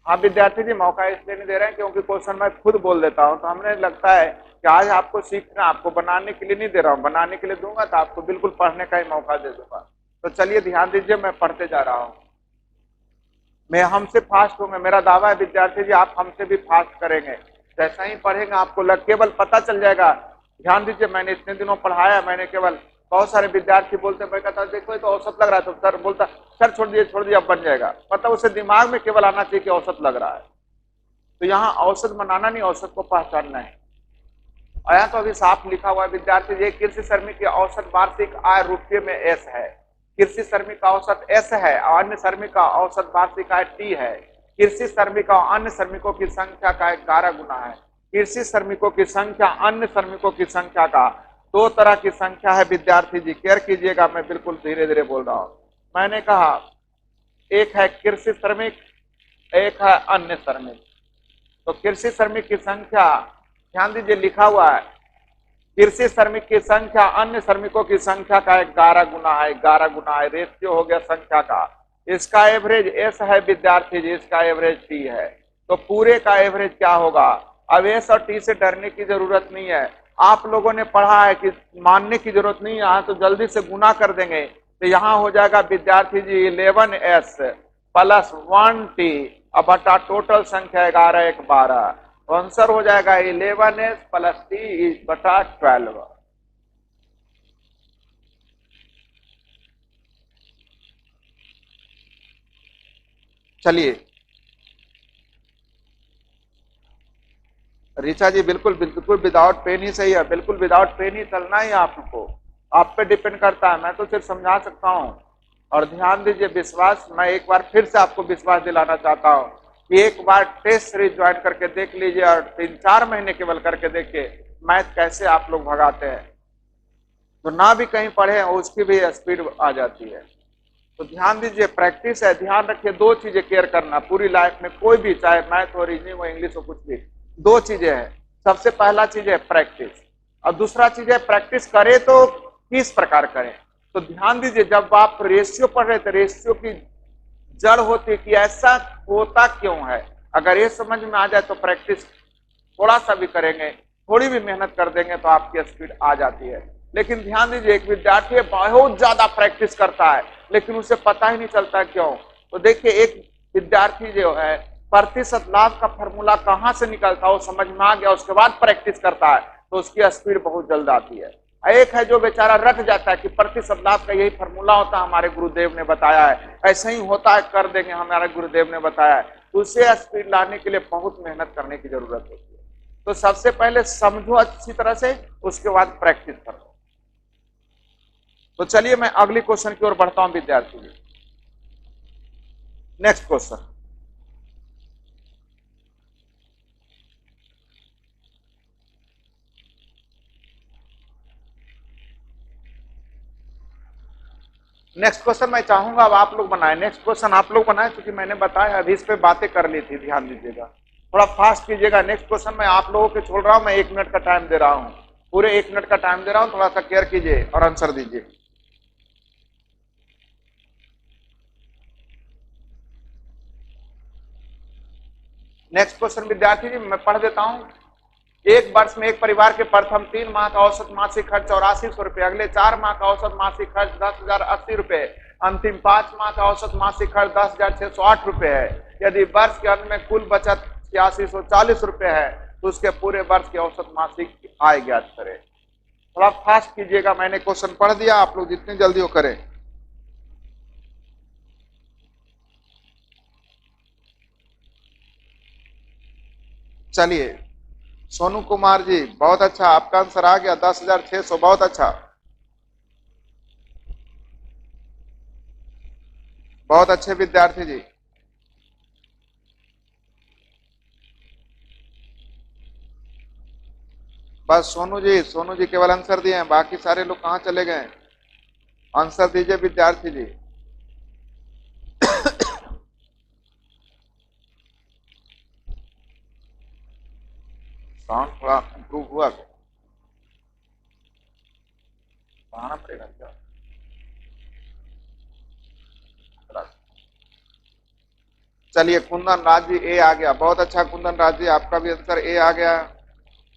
हाँ विद्यार्थी जी, मौका इसलिए नहीं दे रहे हैं क्योंकि क्वेश्चन मैं खुद बोल देता हूँ, तो हमें लगता है कि आज आपको सीखना, आपको बनाने के लिए नहीं दे रहा हूँ, बनाने के लिए दूंगा तो आपको बिल्कुल पढ़ने का ही मौका दे दूंगा। तो चलिए ध्यान दीजिए, मैं पढ़ते जा रहा हूँ। मैं हमसे फास्ट होंगे, मेरा दावा है विद्यार्थी जी, आप हमसे भी फास्ट करेंगे। जैसा ही पढ़ेंगे आपको केवल पता चल जाएगा। ध्यान दीजिए, मैंने इतने दिनों पढ़ाया, मैंने केवल बहुत सारे विद्यार्थी बोलते, मैं कहता देखो ये तो औसत लग रहा है, तो सर बोलता सर छोड़ दिए अब बन जाएगा, मतलब उसे दिमाग में केवल आना चाहिए कि औसत लग रहा है। तो यहाँ औसत बनाना नहीं, औसत को पहचानना है। और यहाँ तो अभी साफ लिखा हुआ है विद्यार्थी जी, कृषि श्रमिक की औसत वार्षिक आय रुपये में एस है। कृषि श्रमिक का औसत एस है और अन्य श्रमिक का औसत वार्षिक आय टी है। कृषि श्रमिक और अन्य श्रमिकों की संख्या का 11 गुना है। कृषि श्रमिकों की संख्या अन्य श्रमिकों की संख्या का दो तरह की संख्या है विद्यार्थी जी, केयर कीजिएगा, मैं बिल्कुल धीरे धीरे बोल रहा हूं। मैंने कहा एक है कृषि श्रमिक, एक है अन्य श्रमिक। तो कृषि श्रमिक की संख्या, ध्यान दीजिए लिखा हुआ है, कृषि श्रमिक की संख्या अन्य श्रमिकों की संख्या का 11 गुना है, 11 गुना है, रेशियो हो गया संख्या का। इसका एवरेज एस है विद्यार्थी जी, इसका एवरेज टी है। तो पूरे का एवरेज क्या होगा? अब एस और टी से डरने की जरूरत नहीं है। आप लोगों ने पढ़ा है कि मानने की जरूरत नहीं है, यहाँ तो जल्दी से गुना कर देंगे। तो यहाँ हो जाएगा विद्यार्थी जी 11s प्लस 1t अब बटा टोटल संख्या 11 1 12, तो आंसर हो जाएगा 11s प्लस टी बटा 12। चलिए ऋचा जी, बिल्कुल बिल्कुल विदाउट पेन ही सही है, बिल्कुल विदाउट पेन ही चलना ही आपको, आप पे डिपेंड करता है, मैं तो सिर्फ समझा सकता हूँ। और ध्यान दीजिए, विश्वास, मैं एक बार फिर से आपको विश्वास दिलाना चाहता हूँ कि एक बार टेस्ट सीरीज ज्वाइन करके देख लीजिए और 3 4 महीने केवल करके देखिए मैथ कैसे आप लोग भगाते हैं। जो ना भी कहीं पढ़े हैं उसकी भी स्पीड आ जाती है। तो ध्यान दीजिए, प्रैक्टिस है, ध्यान रखिए, दो चीजें केयर करना पूरी लाइफ में, कोई भी, चाहे मैथ हो, रीजनिंग हो, इंग्लिश हो, कुछ भी, दो चीजें हैं। सबसे पहला चीज है प्रैक्टिस, और दूसरा चीज है प्रैक्टिस करें तो किस प्रकार करें। तो ध्यान दीजिए, जब आप रेशियो पढ़ रहे थे, रेशियो की जड़ होती कि ऐसा होता क्यों है, अगर ये समझ में आ जाए तो प्रैक्टिस थोड़ा सा भी करेंगे, थोड़ी भी मेहनत कर देंगे तो आपकी स्पीड आ जाती है। लेकिन ध्यान दीजिए, एक विद्यार्थी बहुत ज्यादा प्रैक्टिस करता है लेकिन उसे पता ही नहीं चलता क्यों। तो देखिए, एक विद्यार्थी जो है प्रतिशत लाभ का फॉर्मूला कहां से निकलता है वो समझ में आ गया, उसके बाद प्रैक्टिस करता है तो उसकी स्पीड बहुत जल्द आती है। एक है जो बेचारा रट जाता है कि प्रतिशत लाभ का यही फॉर्मूला होता है, हमारे गुरुदेव ने बताया है, ऐसा ही होता है, कर देंगे, हमारे गुरुदेव ने बताया है। तो उसे स्पीड लाने के लिए बहुत मेहनत करने की जरूरत होती है। तो सबसे पहले समझो अच्छी तरह से, उसके बाद प्रैक्टिस करो। तो चलिए मैं अगली क्वेश्चन की ओर बढ़ता हूं विद्यार्थी। नेक्स्ट क्वेश्चन, नेक्स्ट क्वेश्चन मैं चाहूंगा अब आप लोग बनाए, नेक्स्ट क्वेश्चन आप लोग बनाए, क्योंकि मैंने बताया अभी इस पे बातें कर ली थी। ध्यान दीजिएगा, थोड़ा फास्ट कीजिएगा। नेक्स्ट क्वेश्चन मैं आप लोगों के छोड़ रहा हूं, मैं 1 मिनट का टाइम दे रहा हूं, पूरे 1 मिनट का टाइम दे रहा हूं, थोड़ा सा केयर कीजिए और आंसर दीजिए। नेक्स्ट क्वेश्चन विद्यार्थी जी मैं पढ़ देता हूं। एक वर्ष में एक परिवार के प्रथम 3 माह का औसत मासिक खर्च 8400 रुपए, अगले 4 माह का औसत मासिक खर्च 10,080 रुपए, अंतिम 5 माह का औसत मासिक खर्च 10,608 रुपए है। यदि वर्ष के अंत में कुल बचत 8640 रुपए है तो उसके पूरे वर्ष के औसत मासिक आय ज्ञात करें। थोड़ा फास्ट कीजिएगा, मैंने क्वेश्चन पढ़ दिया, आप लोग जितनी जल्दी हो करें। चलिए सोनू कुमार जी, बहुत अच्छा, आपका आंसर आ गया 10,600, बहुत अच्छा, बहुत अच्छे विद्यार्थी जी। बस सोनू जी, सोनू जी केवल आंसर दिए हैं, बाकी सारे लोग कहाँ चले गए? आंसर दीजिए विद्यार्थी जी। साउंड थोड़ा इम्प्रूव हुआ, बढ़ाना पड़ेगा क्या? चलिए कुंदन राज जी ए आ गया, बहुत अच्छा कुंदन राज जी, आपका भी आंसर ए आ गया।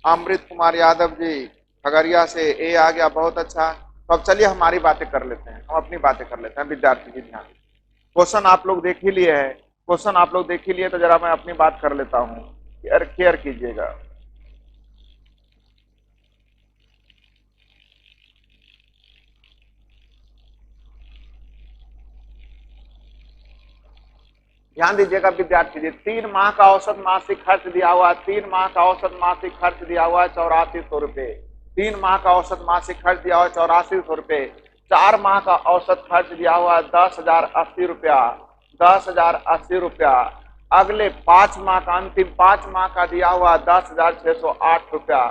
अमृत कुमार यादव जी खगड़िया से ए आ गया, बहुत अच्छा। तो अब चलिए हमारी बातें कर लेते हैं, हम अपनी बातें कर लेते हैं। विद्यार्थी जी ध्यान, क्वेश्चन आप लोग देख ही लिए है, क्वेश्चन आप लोग देख ही लिए, तो जरा मैं अपनी बात कर लेता हूँ, केयर कीजिएगा। ध्यान दीजिएगा विद्यार्थी जी, 3 माह का औसत मासिक खर्च दिया हुआ है, 3 माह का औसत मासिक खर्च दिया हुआ है 8400 रुपए। 3 माह का औसत मासिक खर्च दिया हुआ है 8400 रुपए। 4 माह का औसत खर्च दिया हुआ है 10,080 रुपया, 10,080 रुपया। अगले 5 माह का, अंतिम 5 माह का दिया हुआ है 10,608 रुपया,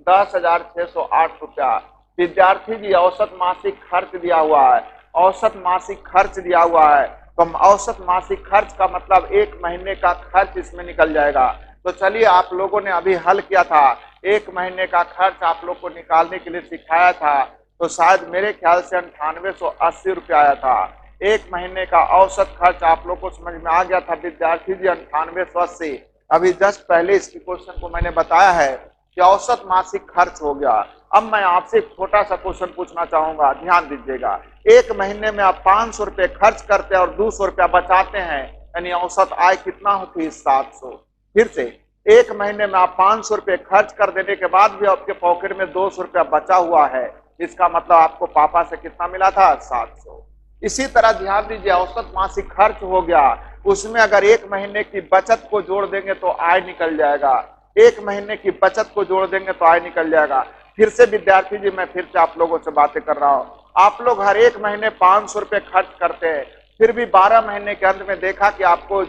10,608 रुपया। विद्यार्थी जी औसत मासिक खर्च दिया हुआ है, औसत मासिक खर्च दिया हुआ है, तो औसत मासिक खर्च का मतलब 1 महीने का खर्च इसमें निकल जाएगा। तो चलिए आप लोगों ने अभी हल किया था, 1 महीने का खर्च आप लोग को निकालने के लिए सिखाया था, तो शायद मेरे ख्याल से 9880 रुपया आया था। 1 महीने का औसत खर्च आप लोग को समझ में आ गया था विद्यार्थी जी, 9880। अभी जस्ट पहले इसके क्वेश्चन को मैंने बताया है कि औसत मासिक खर्च हो गया। अब मैं आपसे एक छोटा सा क्वेश्चन पूछना चाहूंगा, ध्यान दीजिएगा। 1 महीने में आप 500 रुपए खर्च करते हैं और 200 रुपया बचाते हैं, यानी औसत आय कितना होती है? 700। फिर से 1 महीने में आप 500 रुपए खर्च कर देने के बाद भी आपके पॉकेट में 200 रुपया बचा हुआ है, इसका मतलब आपको पापा से कितना मिला था? 700। इसी तरह ध्यान दीजिए, औसत मासिक खर्च हो गया, उसमें अगर 1 महीने की बचत को जोड़ देंगे तो आय निकल जाएगा। 1 महीने की बचत को जोड़ देंगे तो आय निकल जाएगा। फिर से विद्यार्थी जी मैं फिर से आप लोगों से बातें कर रहा हूं, आप लोग हर 1 महीने 500 रुपए खर्च करते हैं, फिर भी 12 महीने के अंत में देखा कि आपको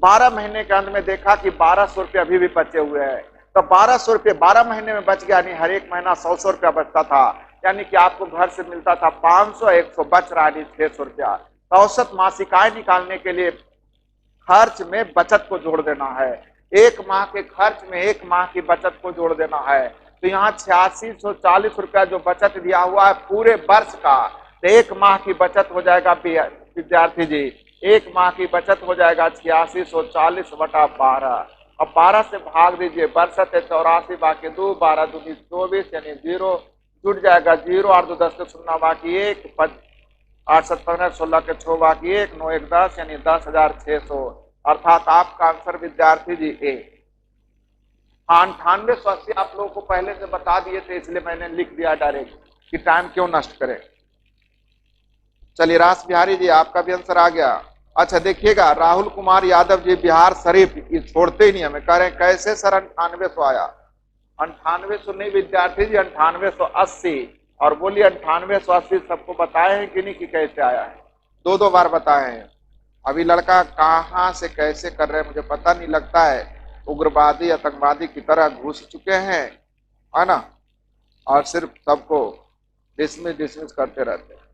12 महीने के अंत में देखा कि 1200 रुपये अभी भी बचे हुए हैं, तो 1200 रुपये 12 महीने में बच गया, यानी हर एक महीना 100 रुपया बचता था, यानी कि आपको घर से मिलता था 500, 100 बच रहा है 600 रुपया। तो औसत मासिक आय निकालने के लिए खर्च में बचत को जोड़ देना है, 1 माह के खर्च में 1 माह की बचत को जोड़ देना है। तो यहाँ 8640 रुपया जो बचत दिया हुआ है पूरे वर्ष का, तो 1 माह की बचत हो जाएगा विद्यार्थी जी, 1 माह की बचत हो जाएगा 8640 बटा 12। अब 12 से भाग दीजिए, बरसत है 84 बाकी 2, 12 दूनी 24, यानी 0 जुट जाएगा, 0 8 2 10 के 0 बाकी 1, 8 7 15 16 के 6 बाकी 1, 9 1 10, यानी 10,600। अर्थात आपका आंसर विद्यार्थी जी ए। हाँ 9880 आप लोगों को पहले से बता दिए थे, इसलिए मैंने लिख दिया डायरेक्ट कि टाइम क्यों नष्ट करें। चलिए रास बिहारी जी आपका भी आंसर आ गया। अच्छा देखिएगा, राहुल कुमार यादव जी बिहार शरीफ, ये छोड़ते ही नहीं हमें, कह रहे हैं कैसे सर 9800 आया? 9800 नहीं विद्यार्थी जी, 9880। और बोलिए 9880 सबको बताए हैं कि नहीं कि कैसे आया है? 2 बार बताए हैं। अभी लड़का कहाँ से कैसे कर रहे हैं मुझे पता नहीं, लगता है उग्रवादी आतंकवादी की तरह घुस चुके हैं, है ना, और सिर्फ सबको डिसमिस करते रहते हैं।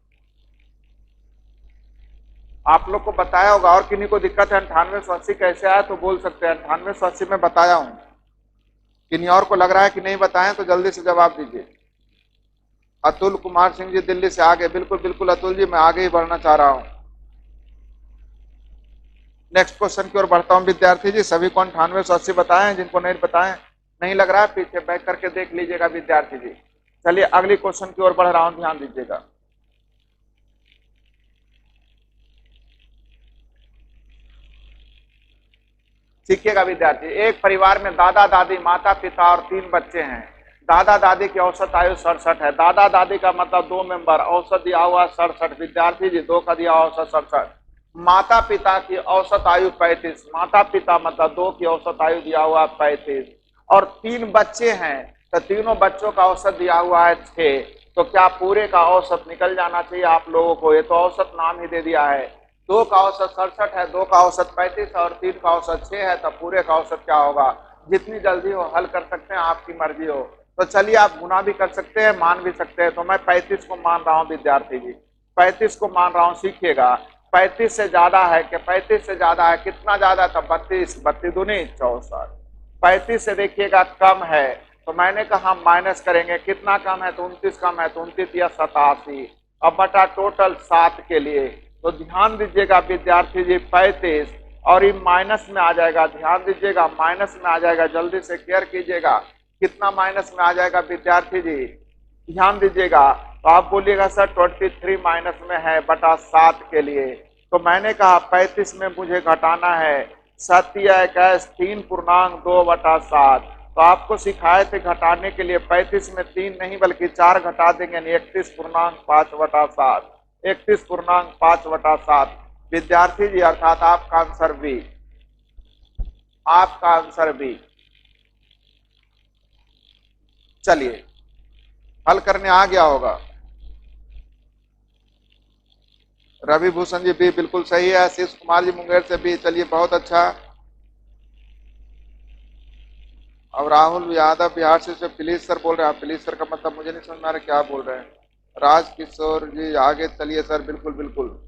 आप लोग को बताया होगा, और किन्हीं को दिक्कत है 9880 कैसे आया तो बोल सकते हैं। 9880 में बताया हूं, किन्हीं और को लग रहा है कि नहीं बताएं तो जल्दी से जवाब दीजिए। अतुल कुमार सिंह जी दिल्ली से आगे, बिल्कुल बिल्कुल अतुल जी, मैं आगे ही बढ़ना चाह रहा हूं। नेक्स्ट क्वेश्चन की ओर बढ़ता हूं विद्यार्थी जी। सभी को 9880 बताए हैं, जिनको नहीं बताए नहीं लग रहा है पीछे बैक करके देख लीजिएगा विद्यार्थी जी। चलिए अगली क्वेश्चन की ओर बढ़ रहा हूं, ध्यान दीजिएगा। सीखिएगा विद्यार्थी, एक परिवार में दादा दादी माता पिता और 3 बच्चे हैं। दादा दादी की औसत आयु 67 है। दादा दादी का मतलब 2 मेंबर, औसत दिया हुआ 67 विद्यार्थी जी, 2 का दिया औसत 67। माता पिता की औसत आयु 35, माता पिता मतलब 2 की औसत आयु दिया हुआ 35, और 3 बच्चे हैं, तो तीनों बच्चों का औसत दिया हुआ है 6। तो क्या पूरे का औसत निकल जाना चाहिए आप लोगों को? ये तो औसत नाम ही दे दिया है। 2 का औसत 67 है, 2 का औसत 35 और 3 का औसत 6 है, तब पूरे का औसत क्या होगा? जितनी जल्दी हो हल कर सकते हैं, आपकी मर्जी हो। तो चलिए आप गुना भी कर सकते हैं, मान भी सकते हैं। तो मैं 35 को मान रहा हूं विद्यार्थी जी, 35 को मान रहा हूं। सीखिएगा 35 से ज्यादा है कि 35 से ज्यादा है, कितना ज्यादा था? 32, 32 दूनी 64। 35 से देखिएगा कम है, तो मैंने कहा माइनस करेंगे, कितना कम है? तो 29 कम है, तो 29 या 87। अब बटा टोटल 7 के लिए, तो ध्यान दीजिएगा विद्यार्थी जी 35 और ये माइनस में आ जाएगा, ध्यान दीजिएगा माइनस में आ जाएगा, जल्दी से केयर कीजिएगा। कितना माइनस में आ जाएगा विद्यार्थी जी, ध्यान दीजिएगा। तो आप बोलिएगा सर 23 माइनस में है बटा 7 के लिए, तो मैंने कहा 35 में मुझे घटाना है, सत्य इक्कीस 3.2 बटा 7। तो आपको सिखाए थे घटाने के लिए 35 में 3 नहीं बल्कि 4 घटा देंगे, 31.5 बटा 7, 31.5 बटा 7। विद्यार्थी जी अर्थात आपका आंसर बी, आपका आंसर बी। चलिए हल करने आ गया होगा। रवि भूषण जी बी बिल्कुल सही है, आशीष कुमार जी मुंगेर से बी, चलिए बहुत अच्छा। अब राहुल यादव बिहार से प्लीज सर बोल रहे हैं, प्लीज सर का मतलब मुझे नहीं समझ में आ रहा क्या बोल रहे हैं। राजकिशोर जी आगे चलिए सर, बिल्कुल बिल्कुल।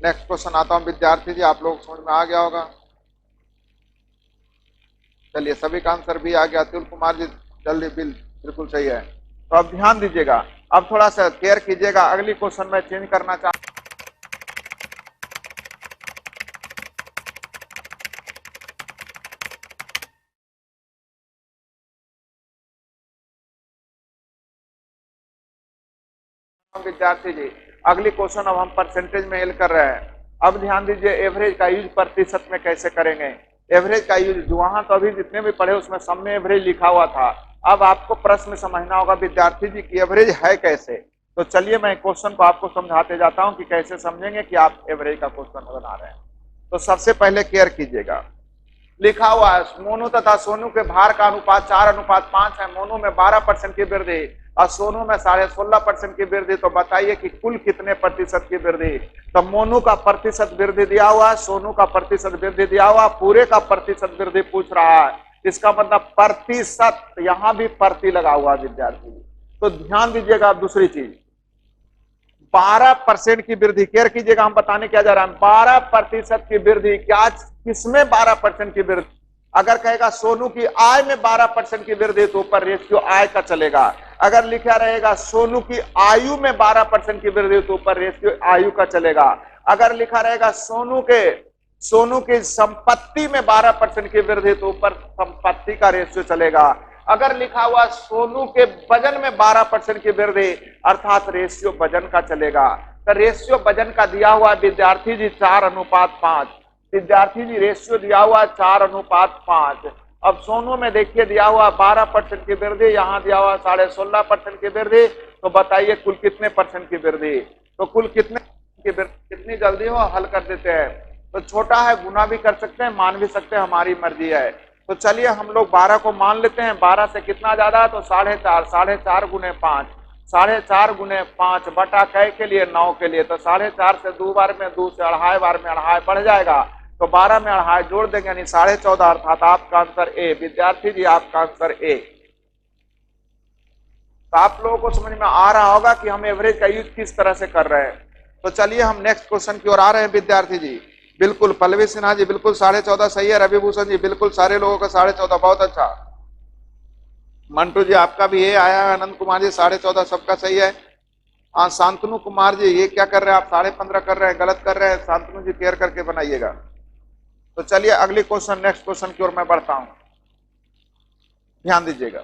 नेक्स्ट क्वेश्चन आता हूं विद्यार्थी जी, आप लोग समझ में आ गया होगा। चलिए सभी का आंसर भी आ गया। अतुल कुमार जी जल्दी बिल्कुल सही है। तो अब ध्यान दीजिएगा, अब थोड़ा सा केयर कीजिएगा, अगली क्वेश्चन में चेंज करना चाहता हूं विद्यार्थी जी। अगली क्वेश्चन अब हम परसेंटेज में एल कर रहे हैं। अब ध्यान दीजिए एवरेज का यूज प्रतिशत में कैसे करेंगे। एवरेज का यूज वहां तो अभी जितने भी पढ़े उसमें सब में एवरेज लिखा हुआ था। अब आपको प्रश्न समझना होगा विद्यार्थी जी की एवरेज है कैसे। तो चलिए मैं क्वेश्चन को आपको समझाते जाता हूं कि कैसे समझेंगे कि आप एवरेज का क्वेश्चन बना रहे हैं। तो सबसे पहले केयर कीजिएगा, लिखा हुआ है मोनू तथा सोनू के भार का अनुपात 4:5 है। मोनू में 12% की वृद्धि और सोनू में 16.5% की वृद्धि। तो बताइए कि कुल कितने प्रतिशत की वृद्धि। तो मोनू का प्रतिशत वृद्धि दिया हुआ है, सोनू का प्रतिशत वृद्धि दिया हुआ, पूरे का प्रतिशत वृद्धि पूछ रहा है। इसका मतलब प्रतिशत, यहां भी प्रति लगा हुआ विद्यार्थी। तो ध्यान दीजिएगा। अब दूसरी चीज 12% की वृद्धि, केयर कीजिएगा हम बताने क्या जा रहा है। 12% की वृद्धि, क्या किसमें 12% की वृद्धि। अगर कहेगा सोनू की आय में 12% की वृद्धि तो ऊपर रेशियो आय का चलेगा। अगर लिखा रहेगा सोनू की आयु में 12% की वृद्धि तो ऊपर रेशियो आयु का चलेगा। अगर लिखा रहेगा सोनू की संपत्ति में 12% की वृद्धि तो ऊपर संपत्ति का रेशियो चलेगा। अगर लिखा हुआ सोनू के वजन में 12% की वृद्धि अर्थात रेशियो वजन का चलेगा। तो रेशियो वजन का दिया हुआ विद्यार्थी जी 4:5। विद्यार्थी जी रेशियो दिया हुआ 4:5। अब सोनू में देखिए दिया हुआ 12% की वृद्धि, यहाँ दिया हुआ 16.5% की वृद्धि। तो बताइए कुल कितने परसेंट की वृद्धि। तो कुल कितने की वृद्धि, कितनी जल्दी हो हल कर देते हैं। तो छोटा है गुना भी कर सकते हैं, मान भी सकते हैं, हमारी मर्जी है। तो चलिए हम लोग 12 को मान लेते हैं। 12 से कितना ज्यादा है तो 4.5, 4.5 गुने 5, 4.5 गुने 5 बटा कै के लिए 9 के लिए। तो 4.5 से 2 बार में 2 से 2.5 बार में 2.5 बढ़ जाएगा। तो 12 में 2.5 जोड़ देंगे यानी 14.5 अर्थात आपका आंसर ए। विद्यार्थी जी आपका आंसर ए। तो आप लोगों को समझ में आ रहा होगा कि हम एवरेज का यूज किस तरह से कर रहे हैं। तो चलिए हम नेक्स्ट क्वेश्चन की ओर आ रहे हैं विद्यार्थी जी। बिल्कुल पल्लवी सिन्हा जी बिल्कुल 14.5 सही है। रवि भूषण जी बिल्कुल सारे लोगों का 14.5, बहुत अच्छा। मंटू जी आपका भी ये आया है। आनंद कुमार जी 14.5 सबका सही है। हाँ शांतनु कुमार जी ये क्या कर रहे हैं आप, 15.5 कर रहे हैं, गलत कर रहे हैं। शांतनु जी केयर करके बनाइएगा। तो चलिए अगली क्वेश्चन नेक्स्ट क्वेश्चन की ओर मैं बढ़ता हूं, ध्यान दीजिएगा।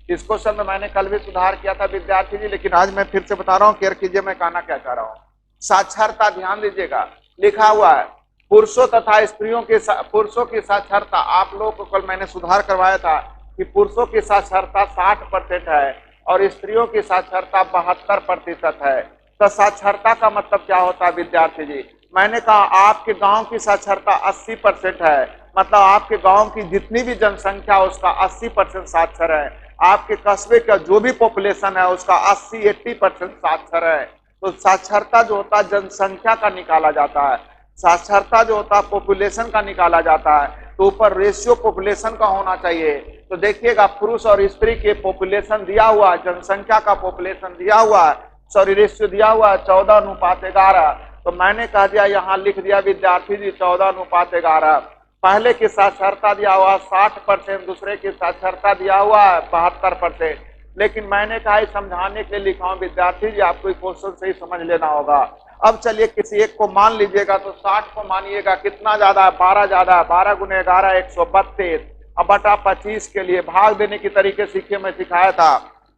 इस क्वेश्चन में मैंने कल भी सुधार किया था विद्यार्थी जी, लेकिन आज मैं फिर से बता रहा हूं, केयर कीजिए मैं कहना क्या चाह रहा हूं। साक्षरता, ध्यान दीजिएगा, लिखा हुआ है पुरुषों तथा स्त्रियों की साक्षरता। आप लोगों को कल मैंने सुधार करवाया था कि पुरुषों की साक्षरता 60% है और स्त्रियों की साक्षरता 72% है। तो साक्षरता का मतलब क्या होता है विद्यार्थी जी। मैंने कहा आपके गांव की साक्षरता 80% है, मतलब आपके गांव की जितनी भी जनसंख्या उसका 80% साक्षर है। आपके कस्बे का जो भी पॉपुलेशन है उसका 80-80% साक्षर है। तो साक्षरता जो होता है जनसंख्या का निकाला जाता है, साक्षरता जो होता है पॉपुलेशन का निकाला जाता है। तो ऊपर रेशियो पॉपुलेशन का होना चाहिए। तो देखिएगा पुरुष और स्त्री के पॉपुलेशन दिया हुआ है, जनसंख्या का पॉपुलेशन दिया हुआ है, सॉरी रेशियो दिया हुआ है 14:11। तो मैंने कह दिया यहाँ लिख दिया विद्यार्थी जी 14:11। पहले की साक्षरता दिया हुआ 60%, दूसरे की साक्षरता दिया हुआ है 72%। लेकिन मैंने कहा ये समझाने के लिए लिखा हूं विद्यार्थी जी, आपको ये क्वेश्चन सही समझ लेना होगा। अब चलिए किसी एक को मान लीजिएगा, तो 60 को मानिएगा, कितना ज्यादा है, 12 ज्यादा है, 12 गुने 11 132, अब बटा 25 के लिए भाग देने की तरीके सीखे मैं सिखाया था।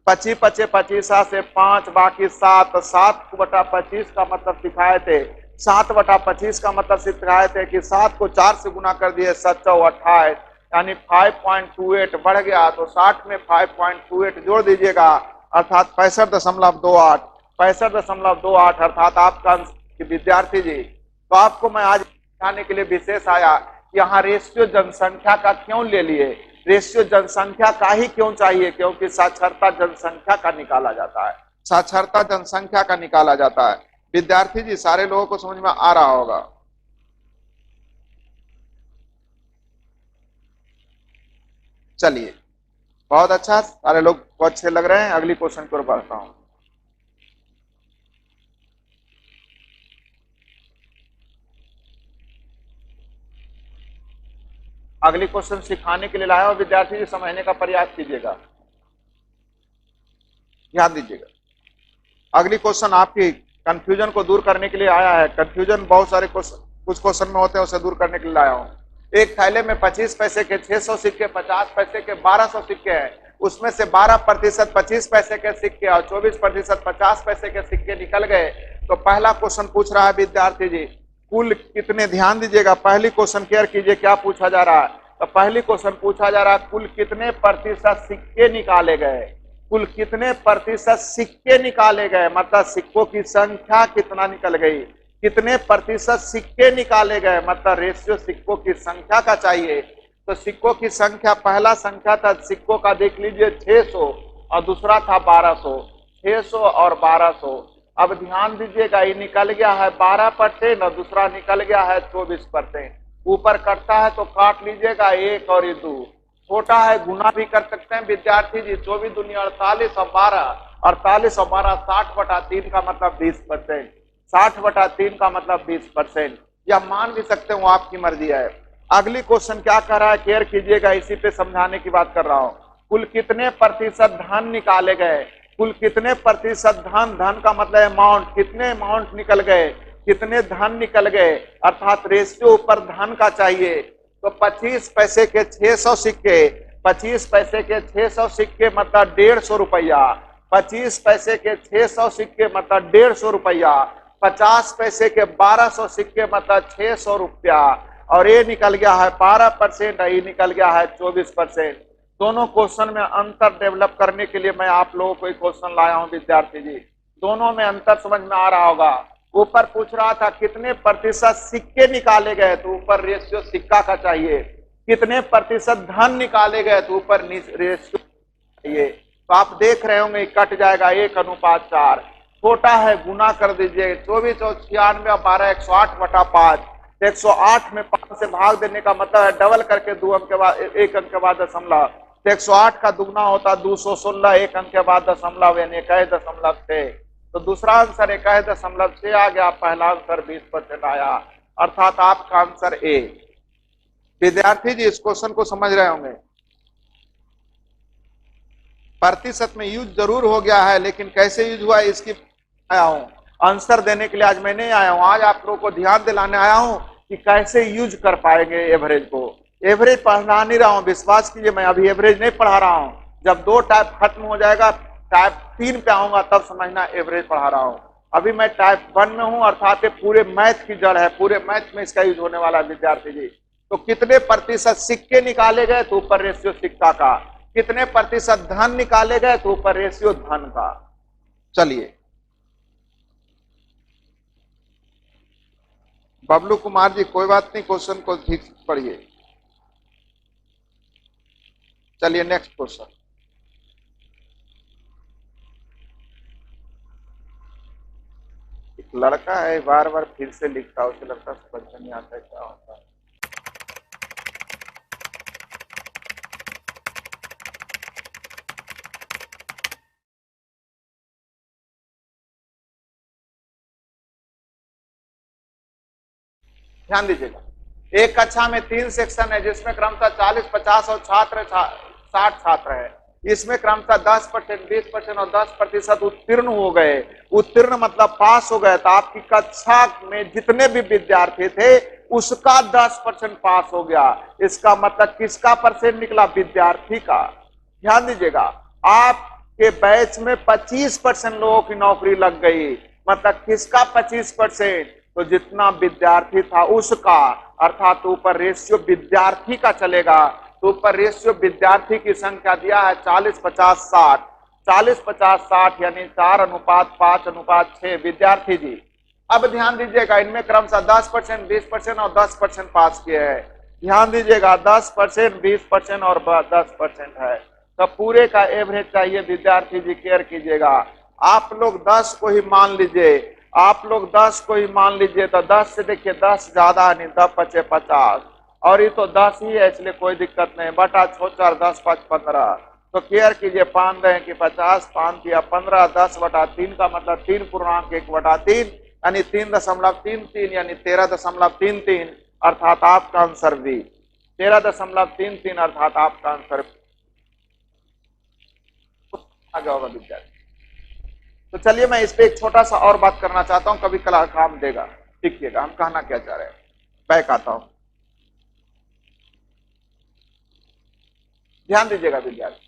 25 पचे 25 से 5 बाकी 7, 7 बटा 25 का मतलब सिखाए थे, 7 बटा 25 का मतलब सिखाए थे कि 7 को 4 से गुना कर दिए 7 चौ 28, यानी 5.28 बढ़ गया, तो 60 में 5.28 जोड़ दीजिएगा, अर्थात 65.28, 65.28 अर्थात आपका विद्यार्थी जी। तो आपको मैं आज सिखाने के लिए विशेष आया, यहाँ रेशियो जनसंख्या का क्यों ले लिए, रेशियो जनसंख्या का ही क्यों चाहिए, क्योंकि साक्षरता जनसंख्या का निकाला जाता है, साक्षरता जनसंख्या का निकाला जाता है। विद्यार्थी जी सारे लोगों को समझ में आ रहा होगा। चलिए बहुत अच्छा, सारे लोग बहुत अच्छे लग रहे हैं। अगली क्वेश्चन की ओर बढ़ता हूं। अगली क्वेश्चन सिखाने के लिए लाया हूं, विद्यार्थी जी समझने का प्रयास कीजिएगा, ध्यान दीजिएगा। अगली क्वेश्चन आपकी कंफ्यूजन को दूर करने के लिए आया है। कंफ्यूजन बहुत सारे कुछ क्वेश्चन में होते हैं, उसे दूर करने के लिए लाया हूं। एक थैले में 25 पैसे के 600 सिक्के, 50 पैसे के 1200 सिक्के हैं, उसमें से 12% 25 पैसे के सिक्के और 24% 50 पैसे के सिक्के निकल गए। तो पहला क्वेश्चन पूछ रहा है विद्यार्थी जी, कुल कितने, ध्यान दीजिएगा, पहली क्वेश्चन केयर कीजिए क्या पूछा जा रहा है। तो पहली क्वेश्चन पूछा जा रहा है, कुल कितने प्रतिशत सिक्के निकाले गए, कुल कितने प्रतिशत सिक्के निकाले गए, मतलब सिक्कों की संख्या कितना निकल गई, कितने प्रतिशत सिक्के निकाले गए, मतलब रेशियो सिक्कों की संख्या का चाहिए। तो सिक्कों की संख्या, पहला संख्या था सिक्कों का देख लीजिए 600 और दूसरा था 1200, 600 और 1200। अब ध्यान दीजिएगा, ये निकल गया है 12% और दूसरा निकल गया है 24%। ऊपर कटता है तो काट लीजिएगा, 1 और ये 2, छोटा है गुना भी कर सकते हैं विद्यार्थी जी, 24 दूनी 48 और 12, 48 और 12 60/3 का मतलब 20%, 60/3 का मतलब 20%, या मान भी सकते हो, आपकी मर्जी है। अगली क्वेश्चन क्या कर रहा है, केयर कीजिएगा, इसी पे समझाने की बात कर रहा हूं। कुल कितने प्रतिशत धन निकाले गए, कुल कितने प्रतिशत धन, धन का मतलब अमाउंट, कितने अमाउंट निकल गए, कितने धन निकल गए, अर्थात रेशियो ऊपर धन का चाहिए। तो 25 पैसे के 600 सिक्के, 25 पैसे के 600 सिक्के मतलब 150 रुपया, 25 पैसे के 600 सिक्के मतलब 150 रुपया, 50 पैसे के 1200 सिक्के मतलब 600 रुपया, और ये निकल गया है 12% और ये निकल गया है 24%। दोनों क्वेश्चन में अंतर डेवलप करने के लिए मैं आप लोगों को एक क्वेश्चन लाया हूं विद्यार्थी जी, दोनों में अंतर समझ में आ रहा होगा। ऊपर पूछ रहा था कितने प्रतिशत सिक्के निकाले गए, तो ऊपर रेशियो सिक्का का चाहिए, कितने प्रतिशत धन निकाले गए, तो ऊपर रेशियो चाहिए। तो आप देख रहे होंगे कट जाएगा 1:4, छोटा है गुना कर दीजिए, 24 और 96 12 108/5, 108 में 5 से भाग देने का मतलब है डबल करके 2 अंक के बाद 1 अंक के बाद दशमलव, 108 का दुगना होता 216, 1 अंक के बाद दशमलव यानी 1.6। तो दूसरा आंसर 1.6 आ गया, पहला आंसर 20% आया, अर्थात आपका आंसर ए। विद्यार्थी जी इस क्वेश्चन को समझ रहे होंगे। प्रतिशत में यूज जरूर हो गया है, लेकिन कैसे यूज हुआ है इसकी आया हूं, आंसर देने के लिए आज मैं नहीं आया हूं, आज आप लोगों को ध्यान दिलाने आया हूं कि कैसे यूज कर पाएंगे एवरेज को। एवरेज पढ़ा नहीं रहा हूं, विश्वास कीजिए, मैं अभी एवरेज नहीं पढ़ा रहा हूं, जब 2 टाइप खत्म हो जाएगा टाइप 3 पे आऊंगा तब समझना एवरेज पढ़ा रहा हूं। अभी मैं टाइप 1 में हूं, अर्थात पूरे मैथ की जड़ है, पूरे मैथ में इसका यूज होने वाला है विद्यार्थी जी। तो कितने प्रतिशत सिक्के निकाले गए, तो ऊपर रेशियो सिक्का का, कितने प्रतिशत धन निकाले गए, तो ऊपर रेशियो धन का। चलिए बबलू कुमार जी कोई बात नहीं, क्वेश्चन को ठीक पढ़िए। चलिए नेक्स्ट क्वेश्चन। एक लड़का है बार बार फिर से लिखता है, उसे लगता है समझ में नहीं आता है क्या होता है। ध्यान दीजिएगा, एक कक्षा में 3 सेक्शन है जिसमें क्रमशः 40, 50 और 60 छात्र है। इसमें क्रमशः 10%, 20% और 10% उत्तीर्ण हो गए। उत्तीर्ण मतलब पास हो गए, तो आपकी कक्षा में जितने भी विद्यार्थी थे उसका 10% पास हो गया। इसका मतलब किसका परसेंट निकला? विद्यार्थी का। ध्यान दीजिएगा, आपके बैच में 25% लोगों की नौकरी लग गई। मतलब किसका 25%? तो जितना विद्यार्थी था उसका, अर्थात ऊपर रेशियो विद्यार्थी का चलेगा। तो ऊपर रेशियो विद्यार्थी की संख्या दिया है 40-50-60, 40-50-60 यानी 4:5:6 विद्यार्थी जी। अब ध्यान दीजिएगा, इनमें क्रमशः 10%, 20% और 10% पास किए हैं। ध्यान दीजिएगा, 10%, 20% और 10% है, तो पूरे का एवरेज चाहिए विद्यार्थी जी, केयर कीजिएगा। आप लोग 10 को ही मान लीजिए, आप लोग 10 को ही मान लीजिए, तो 10 से देखिए 10 ज्यादा नहीं, 10 बचे 50 और ये तो 10 ही है, इसलिए कोई दिक्कत नहीं। बटा 4 10 5 15, तो केयर कीजिए, 5 दें कि 50, 5 किया 15, 10/3 का मतलब 3.1/3 यानी 3.33 यानी 13.33, अर्थात आपका आंसर बी 13.33, अर्थात आपका आंसर आगे होगा विद्यार्थी। तो चलिए मैं इस पे एक छोटा सा और बात करना चाहता हूं, कभी कला काम देगा। देखिएगा हम कहना क्या चाह रहे हैं, बैक आता हूं, ध्यान दीजिएगा विद्यार्थी।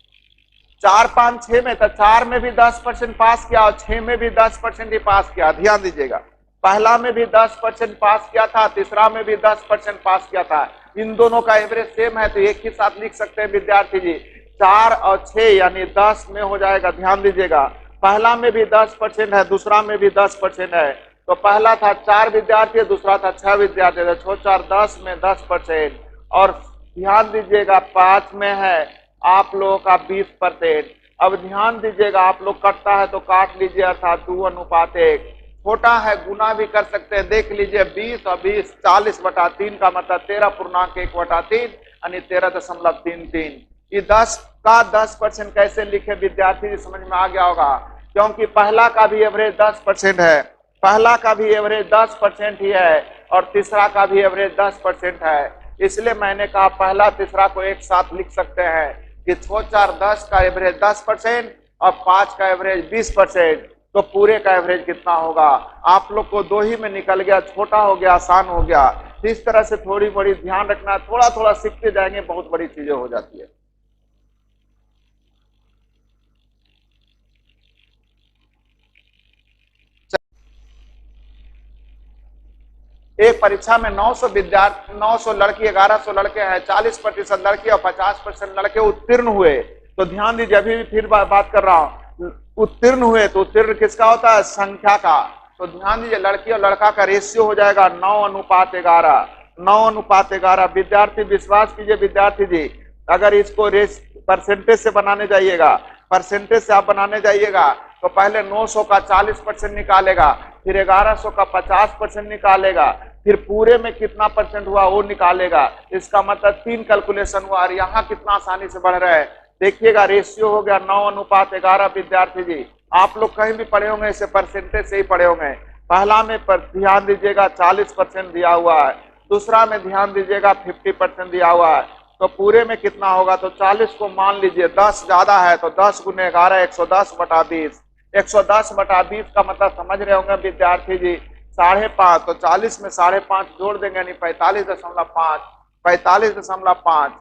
4 5 6 में था, 4 में भी 10% पास किया और 6 में भी 10% ही पास किया। ध्यान दीजिएगा, पहला में भी 10% पास किया था, तीसरा में भी 10% पास किया था। इन दोनों का एवरेज सेम है, तो एक ही साथ लिख सकते हैं विद्यार्थी जी। 4 और 6 यानी 10 में हो जाएगा। ध्यान दीजिएगा, पहला में भी 10% है, दूसरा में भी 10% है। तो पहला था 4 विद्यार्थी, दूसरा था 6 विद्यार्थी, तो 6 4 10 में 10%। और ध्यान दीजिएगा 5 में है आप लोगों का 20%। अब ध्यान दीजिएगा, आप लोग कटता है तो काट लीजिए, अर्थात 2:1। छोटा है गुना भी कर सकते हैं, देख लीजिए 20 और 20 40/3 का मतलब 13.1/3 यानी 13.33। ये 10 का 10% कैसे लिखे विद्यार्थी जी, समझ में आ गया होगा, क्योंकि पहला का भी एवरेज 10% है, पहला का भी एवरेज 10% ही है और तीसरा का भी एवरेज 10% है। इसलिए मैंने कहा पहला तीसरा को एक साथ लिख सकते हैं कि 6 4 10 का एवरेज 10% और 5 का एवरेज 20%। तो पूरे का एवरेज कितना होगा? आप लोग को 2 ही में निकल गया, छोटा हो गया, आसान हो गया। इस तरह से थोड़ी बड़ी ध्यान रखना, थोड़ा थोड़ा सीखते जाएंगे, बहुत बड़ी चीजें हो जाती है। एक परीक्षा में 900 विद्यार्थी, 900 लड़की, 1100 लड़के हैं, 40% लड़के और 50% लड़के उत्तीर्ण हुए। तो ध्यान दीजिए, अभी भी फिर बात कर रहा हूं, उत्तीर्ण हुए तो उत्तीर्ण किसका होता है? संख्या का। तो ध्यान दीजिए, लड़की और लड़का का रेशियो हो जाएगा 9:11, 9:11। विद्यार्थी विश्वास कीजिए विद्यार्थी जी, अगर इसको परसेंटेज से बनाने जाइएगा, परसेंटेज से आप बनाने जाइएगा तो पहले 900 का 40% निकालेगा, फिर 1100 का 50% निकालेगा, फिर पूरे में कितना परसेंट हुआ वो निकालेगा। इसका मतलब 3 कैलकुलेशन हुआ और यहाँ कितना आसानी से बढ़ रहा है। देखिएगा, रेशियो हो गया 9:11। विद्यार्थी जी आप लोग कहीं भी पढ़े होंगे, इसे परसेंटेज से ही पढ़े होंगे। पहला में पर ध्यान दीजिएगा 40% दिया हुआ है, दूसरा में ध्यान दीजिएगा 50% दिया हुआ है। तो पूरे में कितना होगा? तो 40 को मान लीजिए 10 ज्यादा है, तो 10 × 11 110/20। 110/20 का मतलब समझ रहे होंगे विद्यार्थी जी, 5.5। तो 40 में 5.5 जोड़ देंगे, यानी 45.5, 45.5।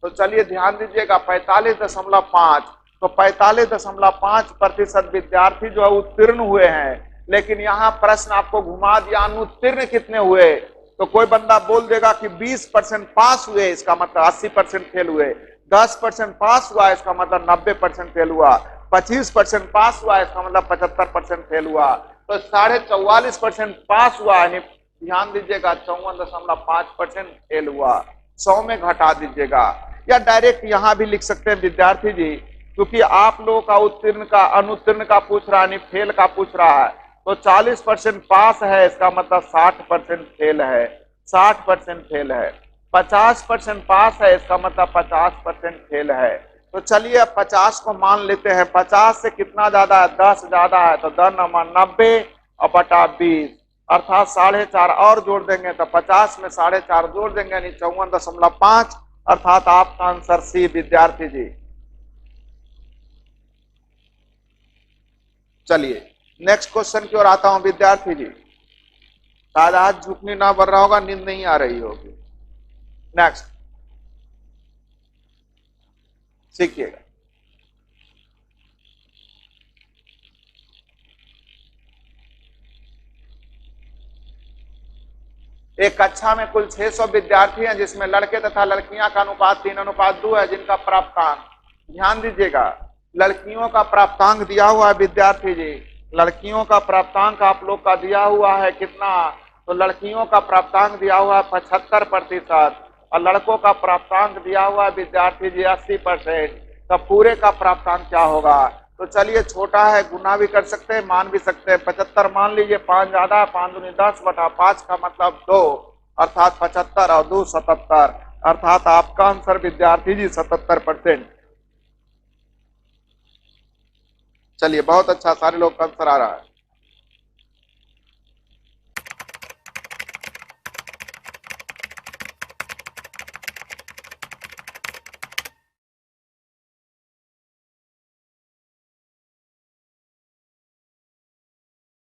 तो चलिए ध्यान दीजिएगा 45.5। तो 45.5% विद्यार्थी जो है उत्तीर्ण हुए हैं। लेकिन यहाँ प्रश्न आपको घुमा दिया, अनुत्तीर्ण कितने हुए? तो कोई बंदा बोल देगा कि 20% पास हुए, इसका मतलब 80% फेल हुए। 10% पास हुआ, इसका मतलब 90% फेल हुआ। 25% पास हुआ, इसका मतलब 75% फेल हुआ। तो 44.5% पास हुआ, यानी ध्यान दीजिएगा 54.5% फेल हुआ। 100 में घटा दीजिएगा, या डायरेक्ट यहां भी लिख सकते हैं विद्यार्थी जी, क्योंकि आप लोगों का उत्तीर्ण का अनुत्तीर्ण का पूछ रहा है, फेल का पूछ रहा है। तो 40% पास है, इसका मतलब 60% फेल है, 60% फेल है। 50% पास है, इसका मतलब 50% फेल है। तो चलिए अब 50 को मान लेते हैं। 50 से कितना ज्यादा है? 10 ज्यादा है, तो 10 × 90 और बटा 20, अर्थात 4.5 और जोड़ देंगे तो 50 में 4.5 जोड़ देंगे, यानी 54.5, अर्थात आपका आंसर सी विद्यार्थी जी। चलिए नेक्स्ट क्वेश्चन की ओर आता हूं विद्यार्थी जी। शायद आज झुकनी ना बढ़ रहा होगा, नींद नहीं आ रही होगी। नेक्स्ट सीखिएगा। एक कक्षा में कुल 600 विद्यार्थी हैं, जिसमें लड़के तथा लड़कियां का अनुपात 3:2 है, जिनका प्राप्तांक, ध्यान दीजिएगा, लड़कियों का प्राप्तांक दिया हुआ है विद्यार्थी जी। लड़कियों का प्राप्तांक आप लोग का दिया हुआ है कितना? तो लड़कियों का प्राप्तांक दिया हुआ है 75% और लड़कों का प्राप्तांक दिया हुआ है विद्यार्थी जी 80%। तो पूरे का प्राप्तांक क्या होगा? तो चलिए छोटा है, गुना भी कर सकते हैं, मान भी सकते हैं। 75 मान लीजिए, 5 ज्यादा है, 5 दूनी 10 बटा 5 का मतलब 2, अर्थात 75 और 2 77, अर्थात आपका आंसर विद्यार्थी जी 77%। चलिए बहुत अच्छा, सारे लोग का आंसर आ रहा है।